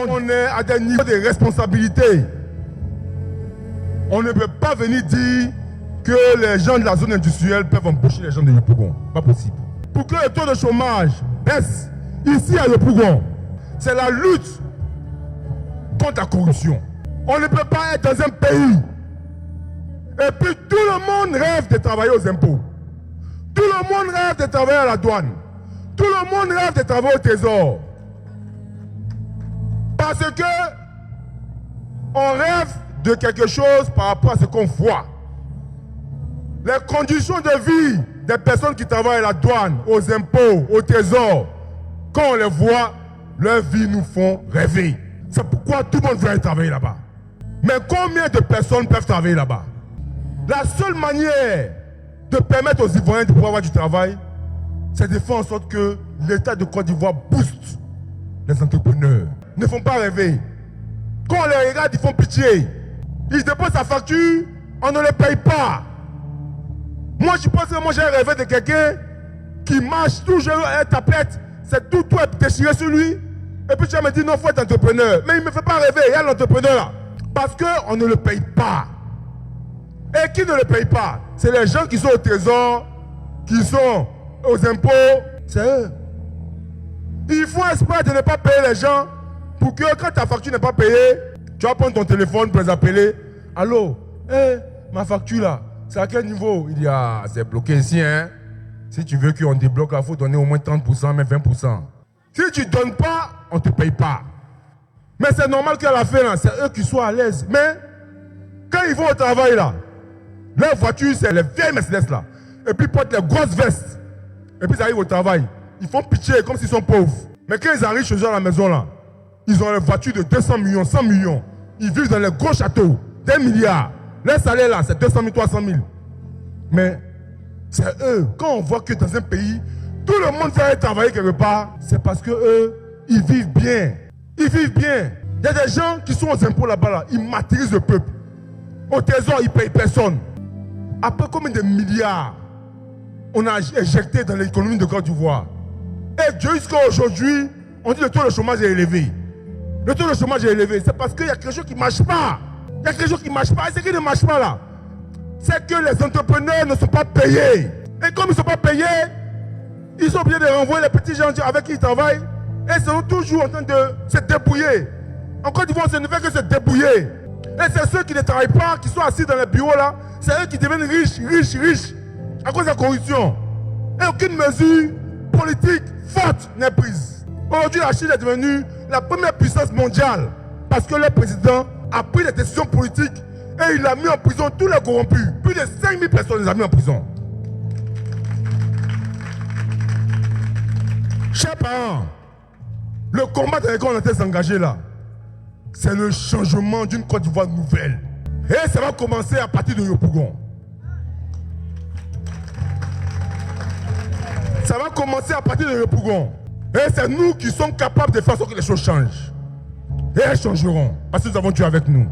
on est à des niveaux de responsabilité, on ne peut pas venir dire que les gens de la zone industrielle peuvent embaucher les gens de Yopougon. Pas possible. Pour que le taux de chômage baisse ici à Yopougon, c'est la lutte contre la corruption. On ne peut pas être dans un pays et puis tout le monde rêve de travailler aux impôts. Tout le monde rêve de travailler à la douane. Tout le monde rêve de travailler au trésor. Parce que on rêve de quelque chose par rapport à ce qu'on voit. Les conditions de vie des personnes qui travaillent à la douane, aux impôts, au trésor, quand on les voit, leurs vies nous font rêver. C'est pourquoi tout le monde veut aller travailler là-bas. Mais combien de personnes peuvent travailler là-bas? La seule manière de permettre aux Ivoiriens de pouvoir avoir du travail, c'est de faire en sorte que l'État de Côte d'Ivoire booste les entrepreneurs. Ne font pas rêver. Quand on les regarde, ils font pitié. Ils déposent sa facture, on ne les paye pas. Moi, je pense que moi j'ai rêvé de quelqu'un qui marche toujours à la tablette, c'est tout est déchiré sur lui. Et puis tu vas me dire non, il faut être entrepreneur. Mais il ne me fait pas rêver, il y a l'entrepreneur là. Parce qu'on ne le paye pas. Et qui ne le paye pas? C'est les gens qui sont au trésor, qui sont aux impôts, c'est eux. Il faut espérer de ne pas payer les gens pour que quand ta facture n'est pas payée, tu vas prendre ton téléphone pour les appeler. Allô, ma facture là, c'est à quel niveau? Il dit, ah, c'est bloqué ici, hein. Si tu veux qu'on débloque, il faut donner au moins 30%, même 20%. Si tu ne donnes pas, on ne te paye pas. Mais c'est normal qu'à la fin, c'est eux qui soient à l'aise. Mais quand ils vont au travail là, leur voiture, c'est les vieilles Mercedes là. Et puis ils portent les grosses vestes. Et puis ils arrivent au travail. Ils font pitié comme s'ils sont pauvres. Mais quand ils arrivent chez eux à la maison là, ils ont les voitures de 200 millions, 100 millions. Ils vivent dans les gros châteaux, des milliards. Leur salaire là, c'est 200 000, 300 000. Mais c'est eux. Quand on voit que dans un pays, tout le monde veut aller travailler quelque part, c'est parce que eux, ils vivent bien. Ils vivent bien. Il y a des gens qui sont aux impôts là-bas, là, ils martyrisent le peuple. Au trésor, ils ne payent personne. Après combien de milliards on a injecté dans l'économie de Côte d'Ivoire? Et jusqu'à aujourd'hui, on dit que le taux de chômage est élevé. Le taux de chômage est élevé. C'est parce qu'il y a quelque chose qui ne marche pas. Il y a quelque chose qui ne marche pas. Et ce qui ne marche pas là, c'est que les entrepreneurs ne sont pas payés. Et comme ils ne sont pas payés, ils sont obligés de renvoyer les petits gens avec qui ils travaillent. Et ils sont toujours en train de se débrouiller. En Côte d'Ivoire, ça ne fait que se débrouiller. Et c'est ceux qui ne travaillent pas, qui sont assis dans les bureaux là, c'est eux qui deviennent riches, riches, riches, à cause de la corruption. Et aucune mesure politique forte n'est prise. Aujourd'hui, la Chine est devenue la première puissance mondiale parce que le président a pris des décisions politiques et il a mis en prison tous les corrompus. Plus de 5000 personnes les a mis en prison. Chers parents, le combat dans lequel on était engagé là, c'est le changement d'une Côte d'Ivoire nouvelle. Et ça va commencer à partir de Yopougon. Ça va commencer à partir de Yopougon. Et c'est nous qui sommes capables de faire en sorte que les choses changent. Et elles changeront. Parce que nous avons Dieu avec nous.